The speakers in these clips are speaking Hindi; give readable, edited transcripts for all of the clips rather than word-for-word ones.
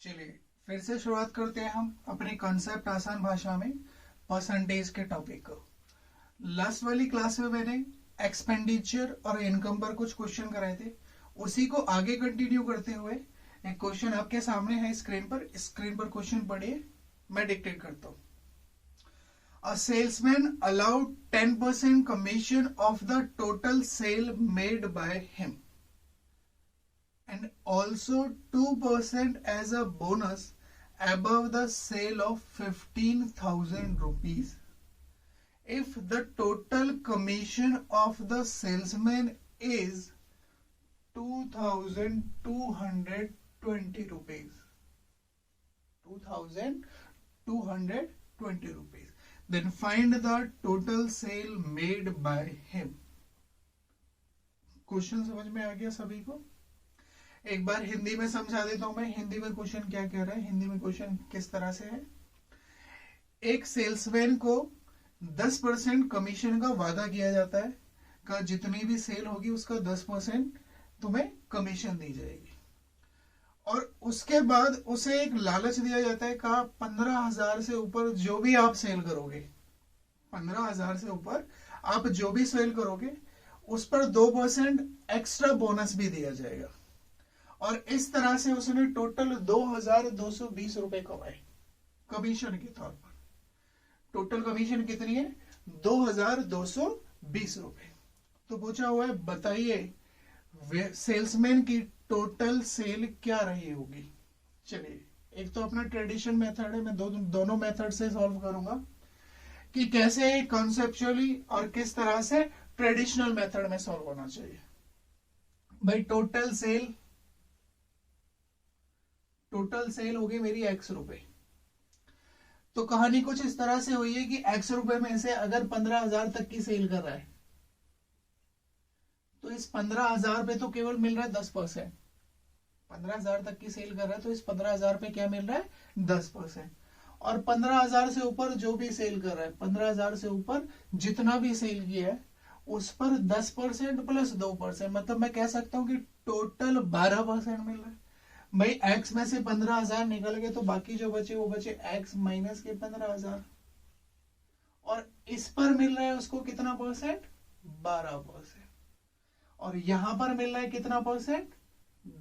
चलिए फिर से शुरुआत करते हैं हम अपने कॉन्सेप्ट आसान भाषा में परसेंटेज के टॉपिक को। लास्ट वाली क्लास में मैंने एक्सपेंडिचर और इनकम पर कुछ क्वेश्चन कराए थे, उसी को आगे कंटिन्यू करते हुए एक क्वेश्चन आपके सामने है स्क्रीन पर क्वेश्चन पढ़िए, मैं डिक्टेट करता हूँ। A salesman allowed 10% commission of the total sale made by him and also 2% as a bonus above the sale of 15,000 rupees. If the total commission of the salesman is 2,220 rupees. 2,220 rupees. Then find the total sale made by him. Question समझ में आ गया सभी को? एक बार हिंदी में समझा देता हूं मैं। हिंदी में क्वेश्चन क्या कह रहा है, हिंदी में क्वेश्चन किस तरह से है। एक सेल्समैन को 10% कमीशन का वादा किया जाता है का जितनी भी सेल होगी उसका 10% तुम्हें कमीशन दी जाएगी, और उसके बाद उसे एक लालच दिया जाता है का 15,000 से ऊपर जो भी आप सेल करोगे, 15,000 से ऊपर आप जो भी सेल करोगे उस पर 2% एक्स्ट्रा बोनस भी दिया जाएगा। और इस तरह से उसने टोटल 2,220 रुपए कमाए कमीशन के तौर पर। टोटल कमीशन कितनी है? 2,220 रुपए। तो पूछा हुआ है बताइए सेल्समैन की टोटल सेल क्या रही होगी। चलिए, एक तो अपना ट्रेडिशन मेथड है, मैं दोनों मेथड से सॉल्व करूंगा कि कैसे कॉन्सेप्चुअली और किस तरह से ट्रेडिशनल मेथड में सॉल्व होना चाहिए। भाई टोटल सेल होगी मेरी x रुपए। तो कहानी कुछ इस तरह से हुई है कि x रुपए में से अगर 15,000 तक की सेल कर रहा है तो इस 15,000 पे तो केवल मिल रहा है 10%। 15,000 तक की सेल कर रहा है तो इस 15,000 पे क्या मिल रहा है? 10%। और 15,000 से ऊपर जो भी सेल कर रहा है, 15,000 से ऊपर जितना भी सेल किया है उस पर 10% प्लस 2%, मतलब मैं कह सकता हूं कि टोटल 12% मिल रहा है। भाई x में से 15,000 निकल गए तो बाकी जो बचे वो बचे x माइनस के 15,000, और इस पर मिल रहा है उसको कितना परसेंट? 12%। और यहां पर मिल रहा है कितना परसेंट?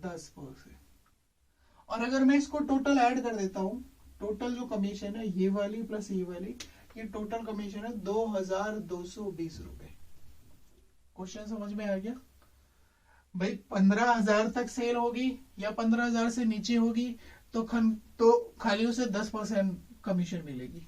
10%। और अगर मैं इसको टोटल ऐड कर देता हूं, टोटल जो कमीशन है ये वाली प्लस ये वाली, ये टोटल कमीशन है 2,220 रुपए। क्वेश्चन समझ में आ गया? भाई 15,000 तक सेल होगी या 15,000 से नीचे होगी तो खाली उसे 10% कमीशन मिलेगी।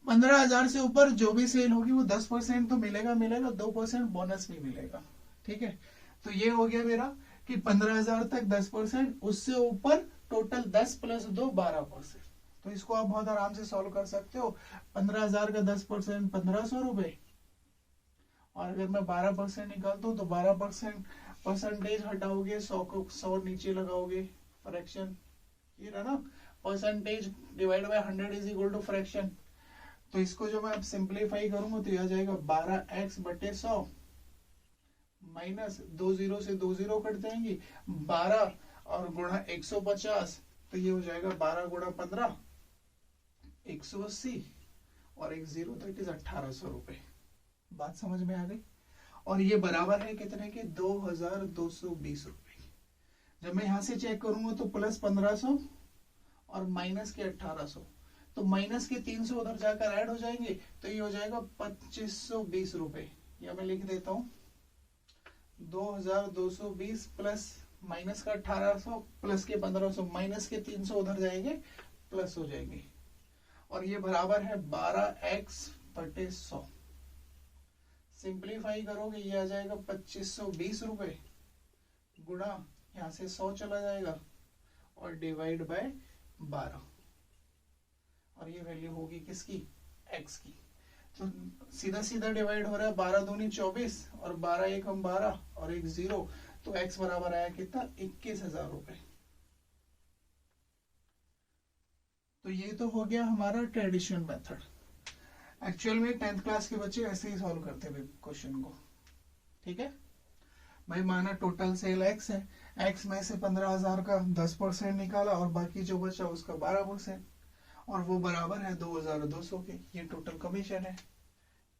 15,000 से ऊपर जो भी सेल होगी वो 10% तो मिलेगा, 2% बोनस भी मिलेगा। ठीक है, तो ये हो गया मेरा कि 15,000 तक 10%, उससे ऊपर टोटल 10 प्लस 2 12%। तो इसको आप बहुत आराम से सॉल्व कर सकते हो। 15,000 का 10% 1,500 रुपए, और अगर मैं 12% निकालता हूं तो 12% परसेंटेज हटाओगे, 100 को 100 नीचे लगाओगे, फ्रैक्शन ये रहा ना, percentage divide by 100 is equal to fraction. तो इसको जो मैं अब सिंप्लीफाई करूंगा तो यह आ जाएगा 12x बटे 100 माइनस 2 0 से 2 0 कट जाएंगी, 12 और गुणा 150, तो ये हो जाएगा 12 गुणा 15 180, और एक 0 दैट इज 1,800 रुपए। बात समझ में आ गई? और ये बराबर है कितने के? 2,220 रुपए। जब मैं यहां से चेक करूंगा तो प्लस 1,500 और माइनस के 1,800, तो माइनस के 300 उधर जाकर ऐड हो जाएंगे, तो ये हो जाएगा 2,520 रुपए। या मैं लिख देता हूं 2,220 प्लस माइनस का 1,800 प्लस के 1,500, माइनस के 300 उधर जाएंगे प्लस हो जाएंगे, और ये बराबर है 12x बटे 100। सिंप्लीफाई करोगे ये आ जाएगा 2,520 रुपए गुणा, यहां से 100 चला जाएगा और डिवाइड बाय 12, और ये वैल्यू होगी किसकी? x की। तो सीधा सीधा डिवाइड हो रहा है, 12 दूनी 24 और 12 एकम 12 और एक 0, तो x बराबर आया कितना? 21,000 रुपए। तो ये तो हो गया हमारा ट्रेडिशनल मेथड। एक्चुअल में 10th क्लास के बच्चे ऐसे ही सॉल्व करते हैं क्वेश्चन को। ठीक है, भाई माना टोटल सेल एक्स है, एक्स में से 15,000 का 10% निकाला और बाकी जो बचा उसका 12%, और वो बराबर है 2,200 के। ये टोटल कमीशन है।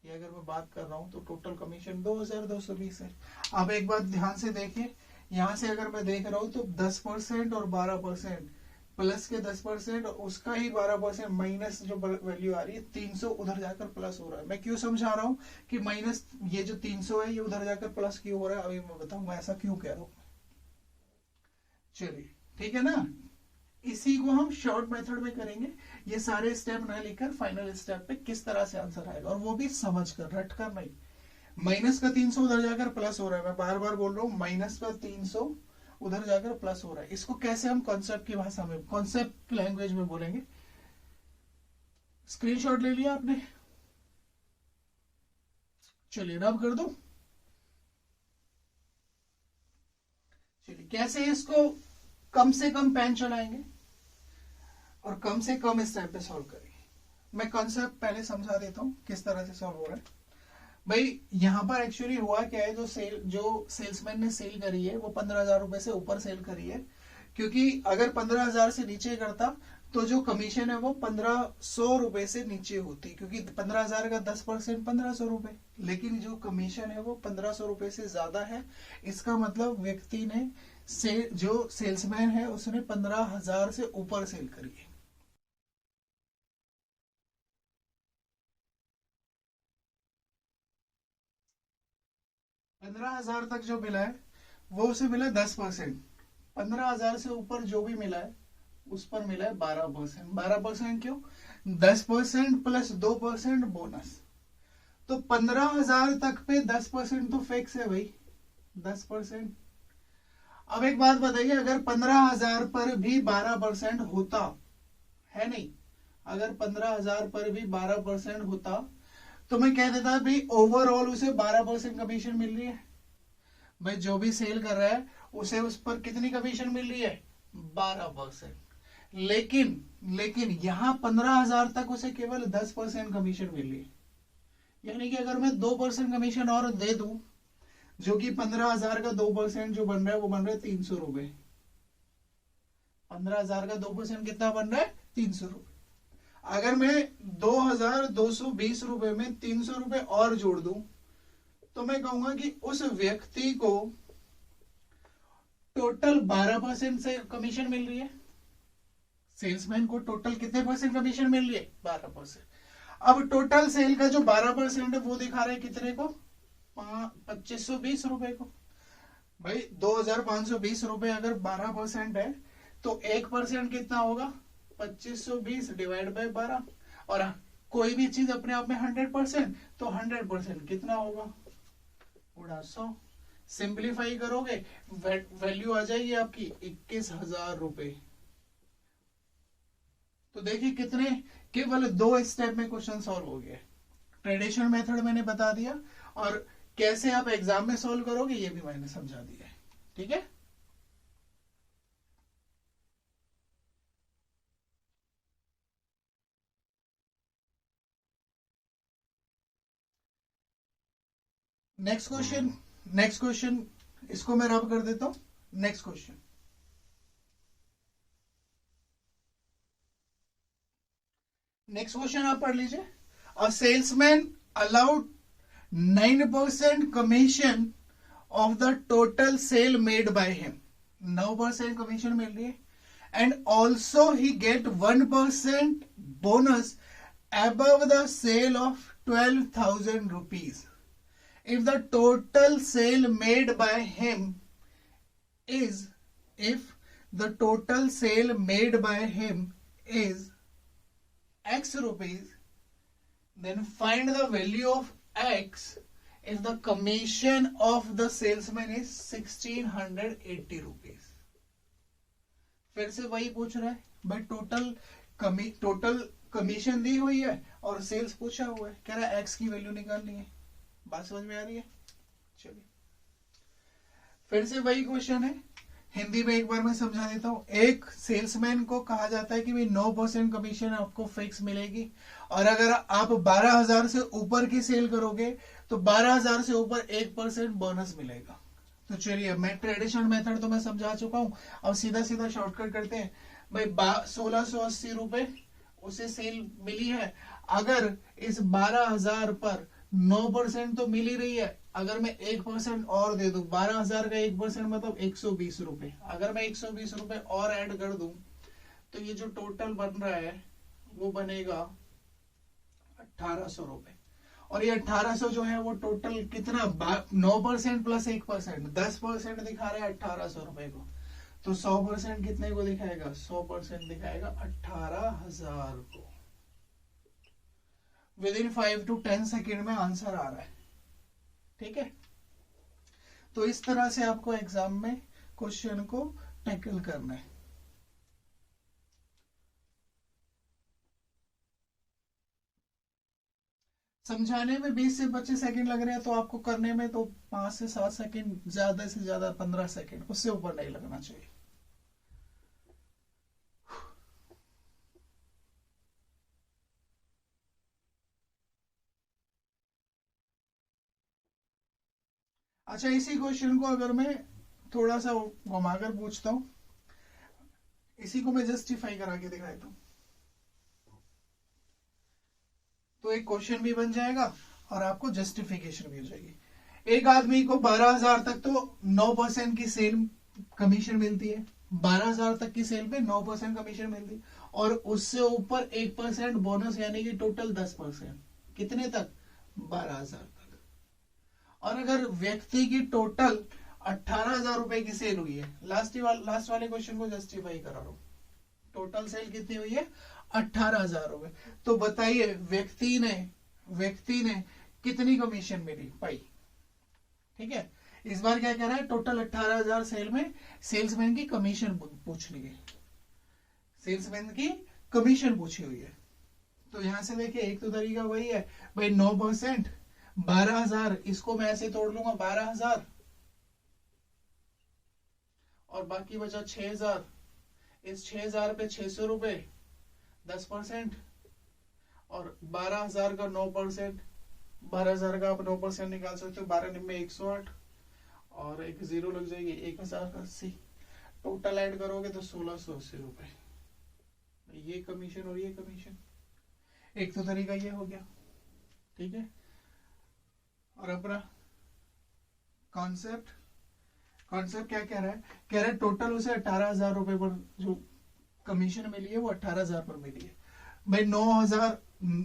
ये अगर मैं बात कर रहा हूँ तो टोटल कमीशन 2,220 है। अब एक बात ध्यान से देखिए, यहाँ से अगर मैं देख रहा हूँ तो 10% और 12%, प्लस के 10% और उसका ही 12% माइनस जो वैल्यू आ रही है 300 उधर जाकर प्लस हो रहा है। मैं क्यों समझा रहा हूँ कि माइनस ये जो 300 है ये उधर जाकर प्लस क्यों हो रहा है, अभी मैं बताऊंगा ऐसा क्यों कह रहा हूँ। चलिए ठीक है ना, इसी को हम शॉर्ट मेथड में करेंगे। ये सारे स्टेप ना लिखकर फाइनल स्टेप पे किस तरह से आंसर आएगा, और वो भी समझ कर, रट कर नहीं। माइनस का 300 उधर जाकर प्लस हो रहा है, मैं बार बार बोल रहा हूँ, माइनस का 300 उधर जाकर प्लस हो रहा है। इसको कैसे हम कॉन्सेप्ट की भाषा में, कॉन्सेप्ट लैंग्वेज में बोलेंगे। स्क्रीनशॉट ले लिया आपने, चलिए रब कर दो। चलिए कैसे इसको कम से कम पेन चलाएंगे और कम से कम स्टेप पे सॉल्व करेंगे। मैं कॉन्सेप्ट पहले समझा देता हूं किस तरह से सॉल्व हो रहा है। भाई यहाँ पर एक्चुअली हुआ क्या है, जो सेल्समैन ने सेल करी है वो 15,000 रुपए से ऊपर सेल करी है, क्योंकि अगर 15,000 से नीचे करता तो जो कमीशन है वो 1,500 रुपए से नीचे होती, क्योंकि 15,000 का 10% 1,500 रुपए, लेकिन जो कमीशन है वो 1,500 रुपए से ज्यादा है। इसका मतलब व्यक्ति ने जो सेल्समैन है उसने 15,000 से ऊपर सेल करी है। पंद्रह हजार तक जो मिला है वो उसे मिला 10%। 15,000 से ऊपर जो भी मिला है उस पर मिला है 12%। 12% क्यों? 10% प्लस 2% बोनस। तो 15,000 तक पे 10% तो फिक्स है भाई, 10%। अब एक बात बताइए, अगर 15,000 पर भी 12% होता है, नहीं, अगर 15,000 पर भी 12% होता तो मैं कह देता भाई ओवरऑल उसे 12% कमीशन मिल रही है। भाई जो भी सेल कर रहा है उसे उस पर कितनी कमीशन मिल रही है? 12%। लेकिन यहां 15,000 तक उसे केवल 10% कमीशन मिल रही है। यानी कि अगर मैं 2% कमीशन और दे दूं, जो कि 15,000 का 2% जो बन रहा है वो बन रहा है 300 रुपए। 15,000 का 2% कितना बन रहा है? 300 रुपए। अगर मैं 2,220 रुपए में 300 रुपए और जोड़ दूं तो मैं कहूंगा कि उस व्यक्ति को टोटल 12% से कमीशन मिल रही है। सेल्समैन को टोटल कितने परसेंट कमीशन मिल रही है? 12%। अब टोटल सेल का जो 12% है वो दिखा रहे हैं कितने को? 2,520 रुपए को। भाई 2,520 रुपए अगर 12% है तो 1% कितना होगा? 2,520 डिवाइड बाय 12। और कोई भी चीज अपने आप में 100%, तो 100% कितना होगा? 100। सिंप्लीफाई करोगे वैल्यू आ जाएगी आपकी 21,000 रुपए। तो देखिए कितने, केवल 2 स्टेप में क्वेश्चन सॉल्व हो गया। ट्रेडिशनल मेथड मैंने बता दिया, और कैसे आप एग्जाम में सॉल्व करोगे ये भी मैंने समझा दिया है। ठीक है, नेक्स्ट क्वेश्चन इसको मैं रब कर देता हूं। नेक्स्ट क्वेश्चन, आप पढ़ लीजिए। A salesman allowed 9% commission of the total sale made by him. 9% commission मिल रही है, and also he get 1% bonus above the sale of 12,000 rupees if the total sale made by him is x rupees, then find the value of x if the commission of the salesman is 1,680 rupees। फिर से वही पूछ रहा है भाई, टोटल कमीशन दी हुई है और सेल्स पूछा हुआ है, कह रहा है एक्स की वैल्यू निकालनी है। बात समझ में आ रही है? चलिए फिर से वही क्वेश्चन है, हिंदी में एक बार मैं समझा देता हूं। एक सेल्समैन को कहा जाता है कि भाई 9% कमीशन आपको फिक्स मिलेगी, और अगर आप 12,000 से ऊपर की सेल करोगे तो 12,000 से ऊपर 1% बोनस मिलेगा। तो चलिए, मैं ट्रेडिशनल मेथड तो मैं समझा चुका हूं, अब सीधा सीधा शॉर्टकट करते हैं भाई। 1680 रुपए उसे सेल मिली है। अगर इस 12,000 पर 9% तो मिल ही रही है, अगर मैं 1% और दे दूं, 12,000 का 1% मतलब 120 रुपए, अगर मैं 120 रुपए और ऐड कर दूं तो ये जो टोटल बन रहा है वो बनेगा 1800 रुपए। और ये 1800 जो है वो टोटल कितना, 9% प्लस 1%, 10% दिखा रहा है 1800 रुपए को। तो 100% कितने को दिखाएगा, 100% दिखाएगा 18,000 को। विद इन 5 to 10 सेकेंड में आंसर आ रहा है। ठीक है, तो इस तरह से आपको एग्जाम में क्वेश्चन को टैकल करना है। समझाने में 20 से 25 सेकंड लग रहे हैं, तो आपको करने में तो 5 से 7 सेकंड, ज्यादा से ज्यादा 15 सेकंड, उससे ऊपर नहीं लगना चाहिए। अच्छा, इसी क्वेश्चन को अगर मैं थोड़ा सा घुमाकर पूछता हूं, इसी को मैं जस्टिफाई करा के दिखा देता हूं, तो एक क्वेश्चन भी बन जाएगा और आपको जस्टिफिकेशन भी हो जाएगी। एक आदमी को 12,000 तक तो 9% की सेल कमीशन मिलती है, 12,000 तक की सेल पे 9% कमीशन मिलती है, और उससे ऊपर 1% बोनस, यानी कि टोटल 10%। कितने तक, 12,000 तक। और अगर व्यक्ति की टोटल 18,000 रुपए की सेल हुई है, लास्ट वाले क्वेश्चन को जस्टिफाई करा रहा हूं, टोटल सेल कितनी हुई है, 18,000 रुपए। तो बताइए व्यक्ति ने कितनी कमीशन मिली पाई। ठीक है, इस बार क्या कह रहा है, टोटल 18,000 सेल में सेल्समैन की कमीशन पूछ ली है, सेल्समैन की कमीशन पूछी हुई है। तो यहां से देखिए, एक तो तरीका वही है भाई, 9% 12,000, इसको मैं ऐसे तोड़ लूंगा 12,000, और बाकी बचा 6,000। इस 6,000 पे 600 रुपए 10%, और 12,000 का 9%, 12,000 का आप 9% निकाल सकते हो, 12 में 108, और एक जीरो लग जाएगी, 1,080। टोटल ऐड करोगे तो 1,680 रुपए, ये कमीशन और ये कमीशन। एक तो तरीका ये हो गया। ठीक है, और अपना कॉन्सेप्ट क्या कह रहा है, कह रहा है टोटल उसे 18,000 रुपए पर जो कमीशन मिली है वो 18,000 पर मिली है भाई। 9,000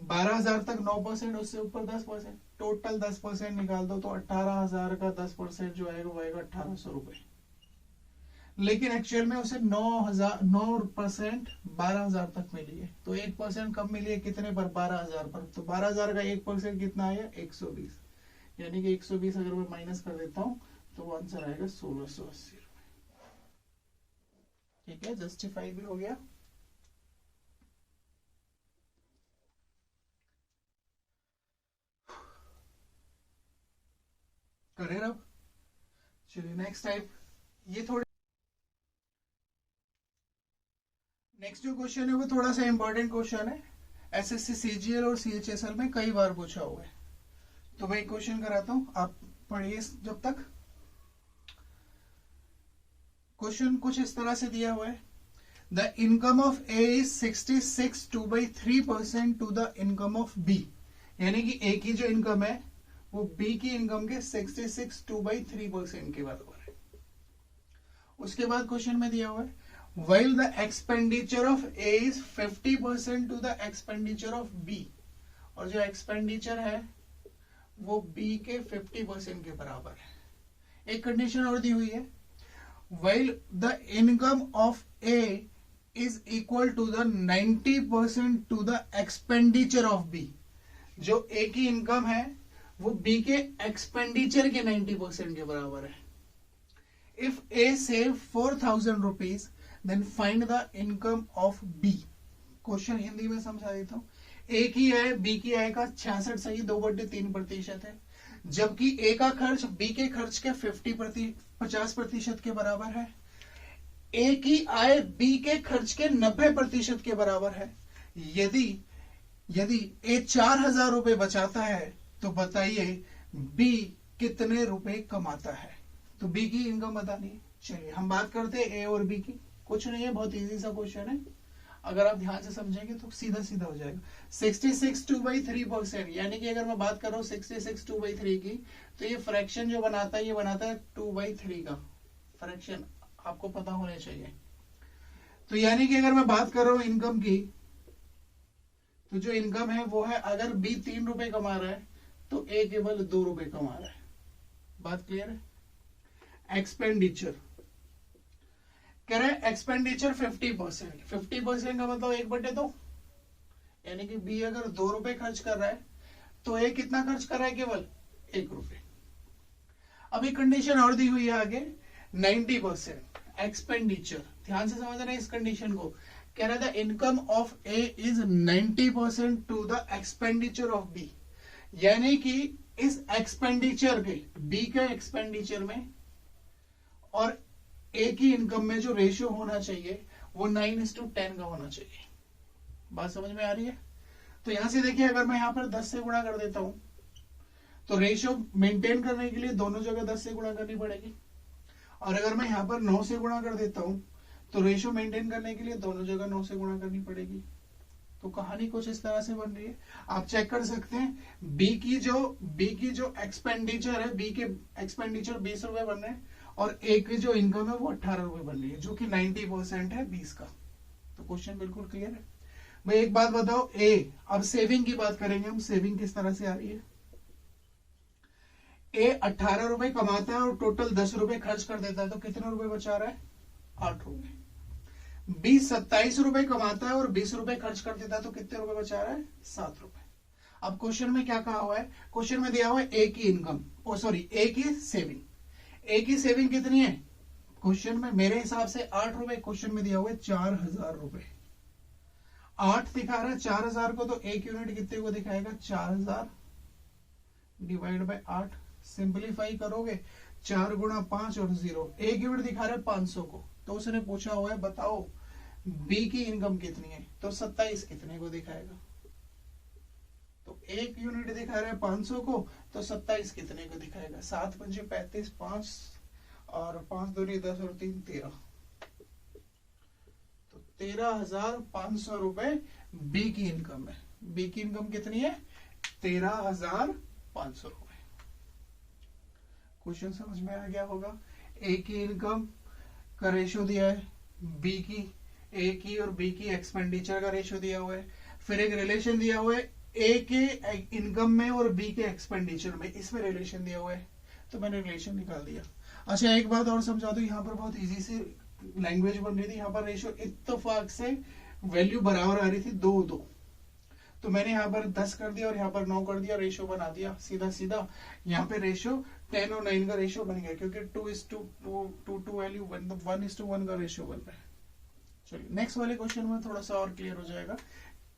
12,000 तक 9%, उससे ऊपर 10%, टोटल 10% निकाल दो तो 18,000 का 10% जो आएगा वो आएगा 1,800 रुपए। लेकिन एक्चुअल में उसे 9% 12,000 तक मिली है, तो 1% कम मिली है, कितने पर, 12,000 पर। तो 12,000 का 1% कितना आया, 120, यानी कि 120 अगर मैं माइनस कर देता हूं तो आंसर आएगा 1,680 रुपए। ठीक है, जस्टिफाई भी हो गया। करें अब, चलिए नेक्स्ट टाइप, ये थोड़े नेक्स्ट जो क्वेश्चन है वो थोड़ा सा इंपॉर्टेंट क्वेश्चन है, एसएससी सीजीएल और सीएचएसएल में कई बार पूछा हुआ है। तो मैं क्वेश्चन कराता हूं, आप पढ़िए जब तक। क्वेश्चन कुछ इस तरह से दिया हुआ है, the income of A is 66 2/3% to the income of B, यानी कि ए की जो इनकम है वो बी की इनकम के 66 2/3% के बराबर है। उसके बाद क्वेश्चन में दिया हुआ है, while the expenditure of A is 50% to the expenditure of B, और जो एक्सपेंडिचर है वो B के 50% के बराबर है। एक कंडीशन और दी हुई है, while the income of A is equal to the 90% to the expenditure of B, जो A की इनकम है वो B के एक्सपेंडिचर के 90% के बराबर है। If A save 4,000 rupees, then find the income of B। Question Hindi में समझा देता हूं, ए की आय बी की आय का 66 सही 2/3% है, जबकि ए का खर्च बी के खर्च के 50% के बराबर है। ए की आय बी के खर्च के 90% के बराबर है। यदि ए 4,000 रुपए बचाता है तो बताइए बी कितने रुपए कमाता है। तो बी की इनकम बतानी है। चलिए हम बात करते हैं ए और बी की। कुछ नहीं है, बहुत इजी सा क्वेश्चन है, अगर आप ध्यान से समझेंगे तो सीधा सीधा हो जाएगा। 66 2/3%, यानी कि अगर मैं बात कर रहा हूँ 66 2/3 की, तो ये फ्रैक्शन जो बनाता है ये बनाता है 2/3 का फ्रैक्शन, आपको पता होने चाहिए। तो यानी कि अगर मैं बात कर रहा हूँ इनकम की, तो जो इनकम है वो है, अगर बी 3 रुपए कमा रहा है तो ए केवल 2 रुपए कमा रहा है। बात क्लियर है। एक्सपेंडिचर कह रहे हैं, एक्सपेंडिचर 50%। 50% का मतलब 1/2, यानी कि बी अगर 2 रुपए खर्च कर रहा है तो ए कितना खर्च कर रहा है, केवल 1 रुपए। अभी कंडीशन और दी हुई है आगे, 90% एक्सपेंडिचर। ध्यान से समझना है इस कंडीशन को। कह रहा था income of A is 90% to the expenditure of B, यानी कि इस एक्सपेंडिचर के, बी के एक्सपेंडिचर में और ए की इनकम में जो रेशियो होना चाहिए वो 9:10 का होना चाहिए। बात समझ में आ रही है। तो यहां से देखिए, अगर मैं यहां पर 10 से गुणा कर देता हूं तो रेशियो मेंटेन करने के लिए दोनों जगह 10 से गुणा करनी पड़ेगी, और अगर मैं यहां पर 9 से गुणा कर देता हूं तो रेशियो मेंटेन करने के लिए दोनों जगह 9 से गुणा करनी पड़ेगी। तो कहानी कुछ इस तरह से बन रही है, आप चेक कर सकते हैं। बी की जो एक्सपेंडिचर है, बी के एक्सपेंडिचर 20 रुपए बन रहे हैं, और ए की जो इनकम है वो 18 रुपए बन रही है, जो कि 90% है 20 का। तो क्वेश्चन बिल्कुल क्लियर है। भाई एक बात बताओ, ए, अब सेविंग की बात करेंगे हम, सेविंग किस तरह से आ रही है। ए 18 रुपए कमाता है और टोटल 10 रुपए खर्च कर देता है, तो कितने रुपए बचा रहा है, 8 रुपए। बी 27 रुपए कमाता है और 20 रुपए खर्च कर देता है, तो कितने रुपए बचा रहा है, 7 रुपए। अब क्वेश्चन में क्या कहा हुआ है, क्वेश्चन में दिया हुआ है ए की इनकम, ओ सॉरी ए की सेविंग। ए की सेविंग कितनी है क्वेश्चन में, मेरे हिसाब से 8 रुपए। क्वेश्चन में दिया हुआ है 4000 रुपए, 8 दिखा रहा है 4000 को, तो एक यूनिट कितने को दिखाएगा, 4000 डिवाइड बाय 8। सिंपलीफाई करोगे 4 गुणा 5 और 0, एक यूनिट दिखा रहा है 500 को, तो उसने पूछा हुआ है बताओ बी की इनकम कितनी है, तो 27 कितने को दिखाएगा। तो एक यूनिट दिखा रहा है 500 को, तो 27 कितने को दिखाएगा, 7 पंजे 35, 5 और 5 दूनी 10 और 3 13, तो 13,500 रुपए बी की इनकम है। बी की इनकम कितनी है, 13,500 रुपए। क्वेश्चन समझ में आ गया होगा। ए की इनकम का रेशियो दिया है, बी की, ए की और बी की एक्सपेंडिचर का रेशियो दिया हुआ है, फिर एक रिलेशन दिया हुआ है ए के इनकम में और बी के एक्सपेंडिचर में, इसमें रिलेशन दिया हुआ है, तो मैंने रिलेशन निकाल दिया। अच्छा एक बात और समझा दो, यहाँ पर बहुत इजी सी लैंग्वेज बन रही थी। यहाँ पर रेशियो इत्तेफाक से वैल्यू बराबर आ रही थी 2-2, तो मैंने यहाँ पर 10 कर दिया और यहाँ पर 9 कर दिया, रेशियो बना दिया सीधा सीधा। यहाँ पे रेशियो 10 और 9 का रेशियो बन गया, क्योंकि 2:2 वैल्यू 1:1 का रेशियो बन रहा है। चलिए नेक्स्ट वाले क्वेश्चन में थोड़ा सा और क्लियर हो जाएगा।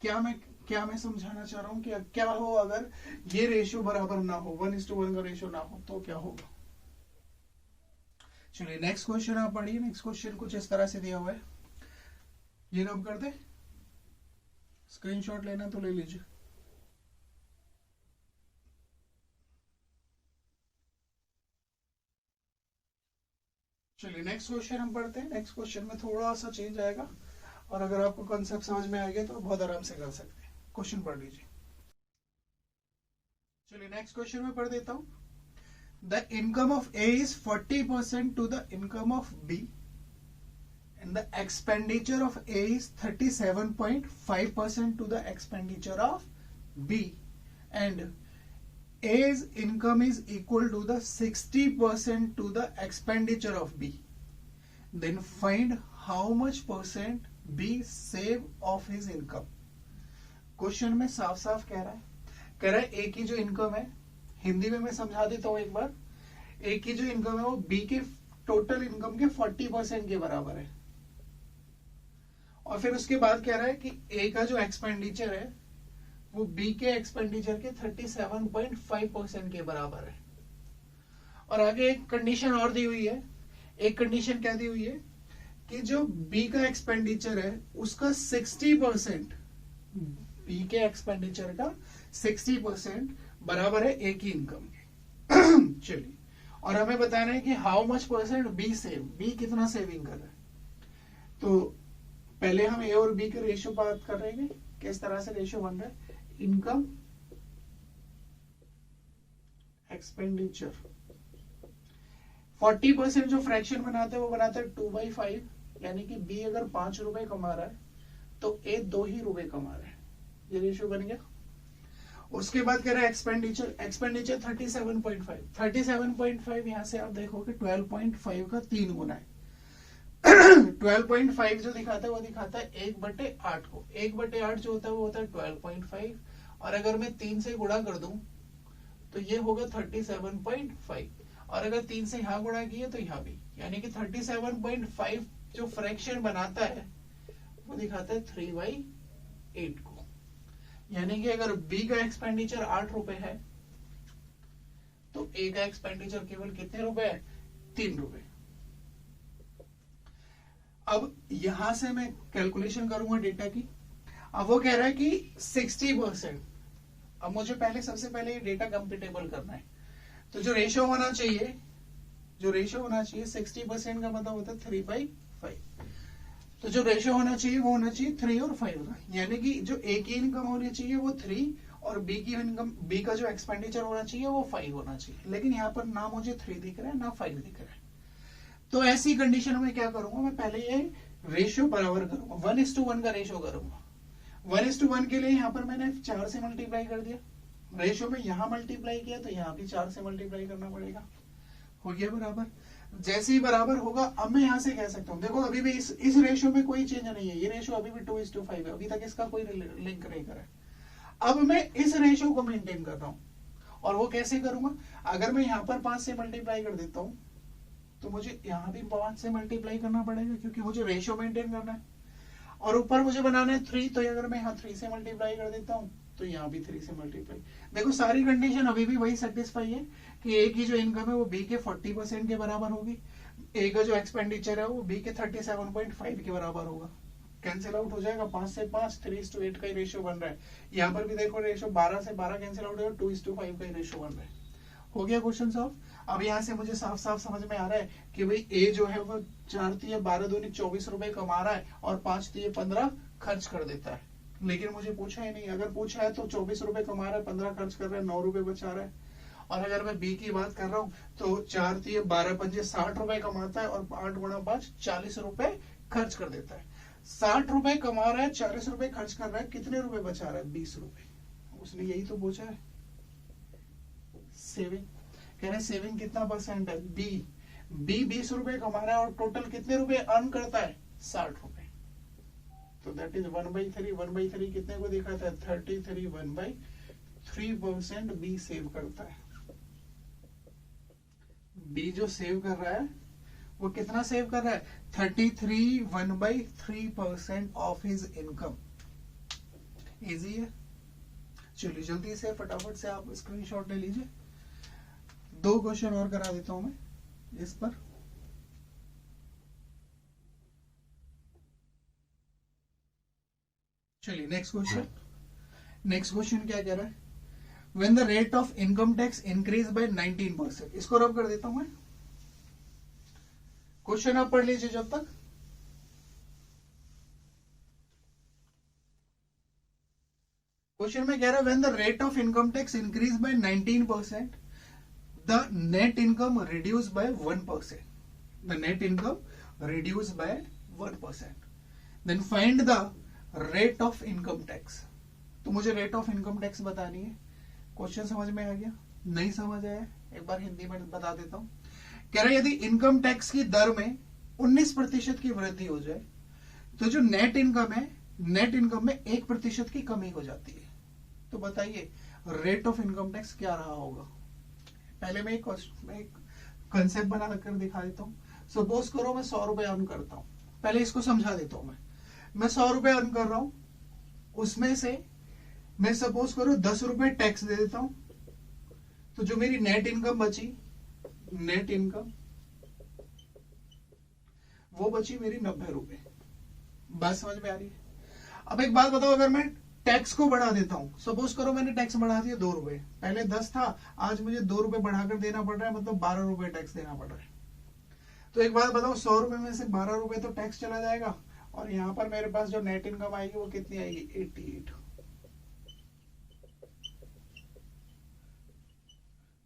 क्या मैं समझाना चाह रहा हूँ कि क्या हो अगर ये रेशियो बराबर ना हो, 1:1 का रेशियो ना हो, तो क्या होगा। चलिए नेक्स्ट क्वेश्चन आप पढ़िए। नेक्स्ट क्वेश्चन कुछ इस तरह से दिया हुआ है, ये रब कर दे, स्क्रीनशॉट लेना तो ले लीजिए। चलिए नेक्स्ट क्वेश्चन हम पढ़ते हैं। नेक्स्ट क्वेश्चन में थोड़ा सा चेंज आएगा, और अगर आपको कॉन्सेप्ट समझ में आ गया तो बहुत आराम से कर सकते हैं। क्वेश्चन पढ़ लीजिए। चलिए नेक्स्ट क्वेश्चन में पढ़ देता हूं। The income of A is 40% to the income of B and the expenditure of A is 37.5% to the expenditure of B, and A's income is equal to the 60% to the expenditure of B. Then find how much percent B save of his income. Question में साफ साफ कह रहा है ए की जो इनकम है, हिंदी में मैं समझा देता हूं एक बार। ए की जो इनकम है वो बी के टोटल इनकम के 40% के बराबर है, और फिर उसके बाद कह रहा है कि ए का जो एक्सपेंडिचर है वो बी के एक्सपेंडिचर के 37.5% के बराबर है। और आगे एक कंडीशन और दी हुई है। एक कंडीशन क्या दी हुई है कि जो बी का एक्सपेंडिचर है उसका 60%, बी के एक्सपेंडिचर का 60% बराबर है ए की इनकम के। चलिए, और हमें बताना है कि how much percent B save, B कितना सेविंग कर रहा है। तो पहले हम ए और बी के रेशियो बात कर रहे हैं, किस तरह से रेशियो बन रहा है, इनकम एक्सपेंडिचर। 40% जो फ्रैक्शन बनाते हैं वो बनाता है 2/5, यानी कि बी अगर 5 रुपए कमा रहा है तो ए 2 ही रुपए कमा रहा है, ये रेशियो बन गया। उसके बाद कह रहा है एक्सपेंडिचर, एक्सपेंडिचर 37.5, 37.5 यहां से आप देखोगे 12.5 का 3 गुना है। 12.5 जो दिखाता है वो दिखाता है 1/8 को, 1/8 जो होता है वो होता है 12.5, और अगर मैं 3 से गुणा कर दूं तो ये होगा 37.5, और अगर 3 से यहां गुणा किया तो यहां भी, यानी कि 37.5 जो फ्रैक्शन बनाता है वो दिखाता है 3/8 को। यानी कि अगर बी का एक्सपेंडिचर 8 रुपए है तो ए का एक्सपेंडिचर केवल कितने रुपए है, 3 रुपए। अब यहां से मैं कैलकुलेशन करूंगा डेटा की। अब वो कह रहा है कि 60%। अब मुझे पहले सबसे पहले ये डेटा कंप्यूटेबल करना है, तो जो रेशियो होना चाहिए, जो रेशियो होना चाहिए 60% का मतलब होता है 3/5। तो जो रेशियो होना चाहिए वो होना चाहिए 3 और 5 का, यानी कि जो ए की इनकम होनी चाहिए वो 3 और बी की इनकम, बी का जो एक्सपेंडिचर होना चाहिए वो 5 होना चाहिए। लेकिन यहाँ पर ना मुझे 3 दिख रहा है ना 5 दिख रहा है। तो ऐसी कंडीशन में क्या करूंगा, मैं पहले ये रेशियो बराबर करूंगा, 1:1 का रेशियो करूंगा। 1:1 के लिए यहाँ पर मैंने 4 से मल्टीप्लाई कर दिया, रेशियो में यहाँ मल्टीप्लाई किया तो यहाँ भी 4 से मल्टीप्लाई करना पड़ेगा, हो गया बराबर। जैसे ही बराबर होगा अब मैं यहां से कह सकता हूं, देखो अभी भी इस रेशियो में कोई चेंज नहीं है, ये रेशियो अभी भी 2:5 है, अभी तक इसका कोई लिंक नहीं करा है। अब मैं इस रेशियो को मेंटेन कर रहा हूं, और वो कैसे करूंगा, अगर मैं यहाँ पर 5 से मल्टीप्लाई कर देता हूं तो मुझे यहाँ भी 5 से मल्टीप्लाई करना पड़ेगा, क्योंकि मुझे रेशियो मेंटेन करना है। और ऊपर मुझे बनाना है 3, तो अगर मैं यहाँ 3 से मल्टीप्लाई कर देता हूँ तो यहाँ भी 3 से मल्टीप्लाई। देखो सारी कंडीशन अभी भी वही सेटिस्फाई है कि ए की जो इनकम है वो बी के 40% के बराबर होगी, ए का जो एक्सपेंडिचर है वो बी के 37.5 के बराबर होगा। कैंसिल आउट हो जाएगा, 5 से 5, 3:8 का ही रेशियो बन रहा है। यहाँ पर भी देखो रेशियो 12 से 12 कैंसिल आउट होगा, 2:5 का ही रेशियो बन रहा है। हो गया क्वेश्चन सॉल्व। अब यहाँ से मुझे साफ साफ समझ में आ रहा है कि भाई ए जो है वो 4×3=12 24 रुपए कमा रहा है और 5×3=15 खर्च कर देता है। लेकिन मुझे पूछा ही नहीं, अगर पूछा है तो 24 रुपए कमा रहा है, 15 खर्च कर रहा है, 9 रुपए बचा रहा है। और अगर मैं बी की बात कर रहा हूँ तो 4×3=12 60 रुपए कमाता है और 8×5 40 रुपए खर्च कर देता है। 60 रुपए कमा रहा है, 40 रुपए खर्च कर रहा है, कितने रुपए बचा रहा है, 20 रुपए। उसने यही तो पूछा है, सेविंग। कह रहे सेविंग कितना परसेंट है, बी 20 रुपए कमा रहा है और टोटल कितने रुपए अर्न करता है, 60 रुपए। तो दैट इज 1/3, 1/3 कितने को दिखाता है, 33, 1/3% बी सेव करता है। बी जो सेव कर रहा है वो कितना सेव कर रहा है, 33, 1/3% ऑफ हिज इनकम। इजी है, चलिए जल्दी से फटाफट से आप स्क्रीनशॉट ले लीजिए। 2 क्वेश्चन और करा देता हूं मैं इस पर। चलिए नेक्स्ट क्वेश्चन। नेक्स्ट क्वेश्चन क्या कह रहा है, when the rate of income tax increase by 19%। इसको रब कर देता हूं मैं, क्वेश्चन आप पढ़ लीजिए जब तक। क्वेश्चन में कह रहा है when the rate of income tax increase by 19%, the net income reduced by 1%. The net income reduced by 1%. Then find the rate of income tax. तो मुझे रेट ऑफ इनकम टैक्स बतानी है। क्वेश्चन समझ में आ गया, नहीं समझ आया एक बार हिंदी में बता देता हूं। कह रहा है यदि इनकम टैक्स की दर में 19% की वृद्धि हो जाए तो जो नेट इनकम है, नेट इनकम में 1% की कमी हो जाती है। तो बताइए रेट ऑफ इनकम टैक्स क्या रहा होगा। पहले मैं एक कंसेप्ट बना कर दिखा देता हूं। सपोज करो मैं 100 रुपए अर्न करता हूं, पहले इसको समझा देता हूं। मैं 100 रुपए अर्न कर रहा हूं, उसमें से मैं सपोज करो 10 रुपए टैक्स दे देता हूं, तो जो मेरी नेट इनकम बची, नेट इनकम वो बची मेरी 90 रुपए। बात समझ में आ रही है। अब एक बात बताओ, अगर मैं टैक्स को बढ़ा देता हूं, सपोज करो मैंने टैक्स बढ़ा दिया 2 रुपए, पहले 10 था, आज मुझे 2 रुपए बढ़ाकर देना पड़ रहा है, मतलब 12 रुपए टैक्स देना पड़ रहा है। तो एक बात बताओ, 100 रुपए में से 12 रुपए तो टैक्स चला जाएगा, और यहाँ पर मेरे पास जो नेट इनकम आएगी वो कितनी आएगी, 88।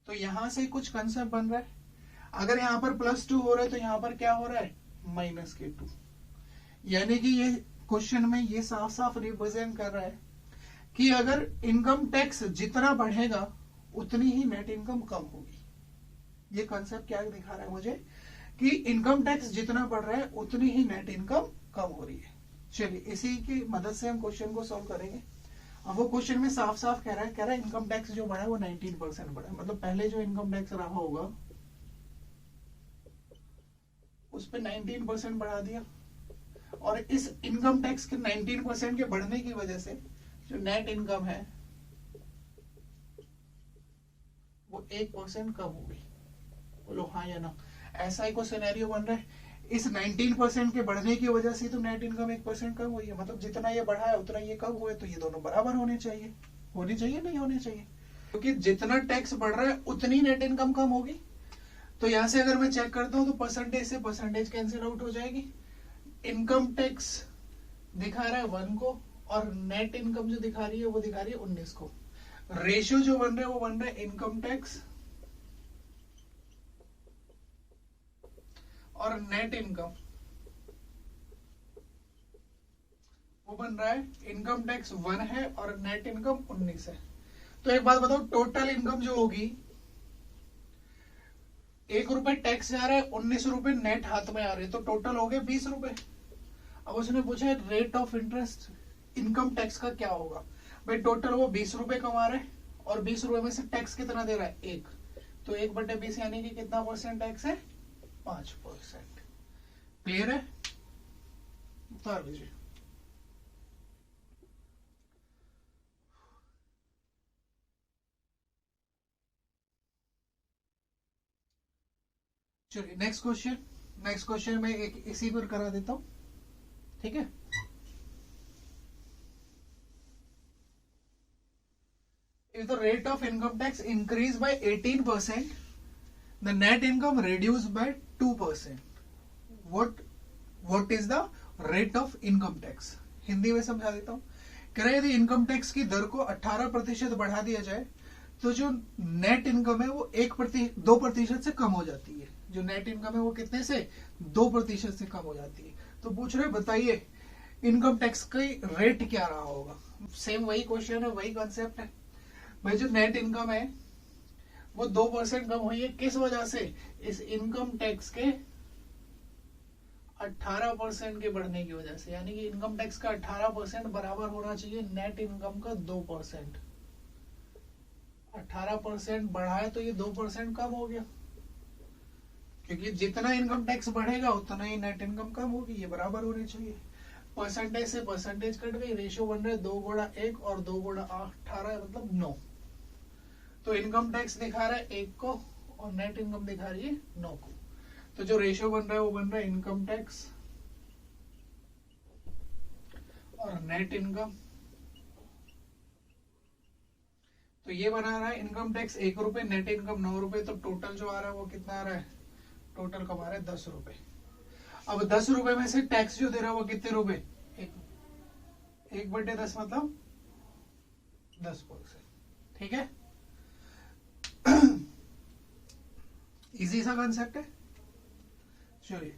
तो यहां से कुछ कंसेप्ट बन रहा है। अगर यहाँ पर +2 हो रहा है तो यहाँ पर क्या हो रहा है, -2। यानी कि ये क्वेश्चन में ये साफ साफ रिप्रेजेंट कर रहा है कि अगर इनकम टैक्स जितना बढ़ेगा उतनी ही नेट इनकम कम होगी। ये कॉन्सेप्ट क्या दिखा रहा है मुझे, कि इनकम टैक्स जितना बढ़ रहा है उतनी ही नेट इनकम कम हो रही है। चलिए इसी की मदद से हम क्वेश्चन को सॉल्व करेंगे। अब वो क्वेश्चन में साफ साफ कह रहा है इनकम टैक्स जो बढ़ा है वो 19% बढ़ा है, मतलब पहले जो इनकम टैक्स रहा होगा उस पर 19% बढ़ा दिया, और इस इनकम टैक्स के 19% के बढ़ने की वजह से जो नेट इनकम है वो 1% कम हो गई। बोलो हाँ या ना, ऐसा ही कोई सिनेरियो बन रहा है। इस 19% के बढ़ने की वजह से तो नेट इनकम 1% कम हुई है, मतलब जितना ये बढ़ा है उतना ये कम हुए, तो ये दोनों बराबर होने चाहिए, नहीं होने चाहिए, क्योंकि जितना टैक्स बढ़ रहा है उतनी नेट इनकम कम होगी। तो यहां से अगर मैं चेक करता हूं तो परसेंटेज से परसेंटेज कैंसिल आउट हो जाएगी। इनकम टैक्स दिखा रहा है 1 को, और नेट इनकम जो दिखा रही है वो दिखा रही है 19 को। रेशियो जो बन रहा है वो बन रहा है इनकम टैक्स और नेट इनकम, वो बन रहा है इनकम टैक्स 1 है और नेट इनकम 19 है। तो एक बात बताओ, टोटल इनकम जो होगी, 1 रुपए टैक्स जा रहा है, 19 रुपए नेट हाथ में आ रहे हैं, तो टोटल हो गए 20 रुपए। अब उसने पूछा है rate of interest income tax का क्या होगा। भाई टोटल वो 20 रुपए कमा रहे हैं, और 20 रुपए में से टैक्स कितना दे रहा है, 1, तो 1/20 यानी कि कितना परसेंट टैक्स है, 5%। क्लियर है, उतार लीजिए। चलिए नेक्स्ट क्वेश्चन में एक इसी पर करा देता हूं, ठीक है। If the rate of income tax increased by 18%, the net income reduced by 2%. What is the rate of income tax? Hindi में समझा देता हूं। कह रहे यदि इनकम टैक्स की दर को 18% बढ़ा दिया जाए तो जो नेट इनकम है वो 2% से कम हो जाती है। जो नेट इनकम है वो कितने से, 2% से कम हो जाती है। तो पूछ रहे बताइए इनकम टैक्स का रेट क्या रहा होगा। सेम वही क्वेश्चन है, वही कॉन्सेप्ट है। भाई जो नेट इनकम है वो 2% कम हुई है, किस वजह से, इस इनकम टैक्स के 18% के बढ़ने की वजह से। यानी कि इनकम टैक्स का 18% बराबर होना चाहिए नेट इनकम का 2%। 18% बढ़ा है तो ये 2% कम हो गया, क्योंकि जितना इनकम टैक्स बढ़ेगा उतना ही नेट इनकम कम होगी, ये बराबर होनी चाहिए। परसेंटेज से परसेंटेज कट गई, रेशियो बन रहा है 2 गुणा 1 और 2 गुणा 18 मतलब 9। तो इनकम टैक्स दिखा रहा है 1 को और नेट इनकम दिखा रही है 9 को। तो जो रेशियो बन रहा है वो बन रहा है इनकम टैक्स और नेट इनकम। तो ये बना रहा है इनकम टैक्स 1 रुपए, नेट इनकम 9 रुपए, तो टोटल जो आ रहा है वो कितना आ रहा है, टोटल कमा रहा है 10 रुपए। अब 10 रुपए में से टैक्स जो दे रहा है वो कितने रुपए, 1/10 मतलब 10%। ठीक है, इजी सा कॉन्सेप्ट है। चलिए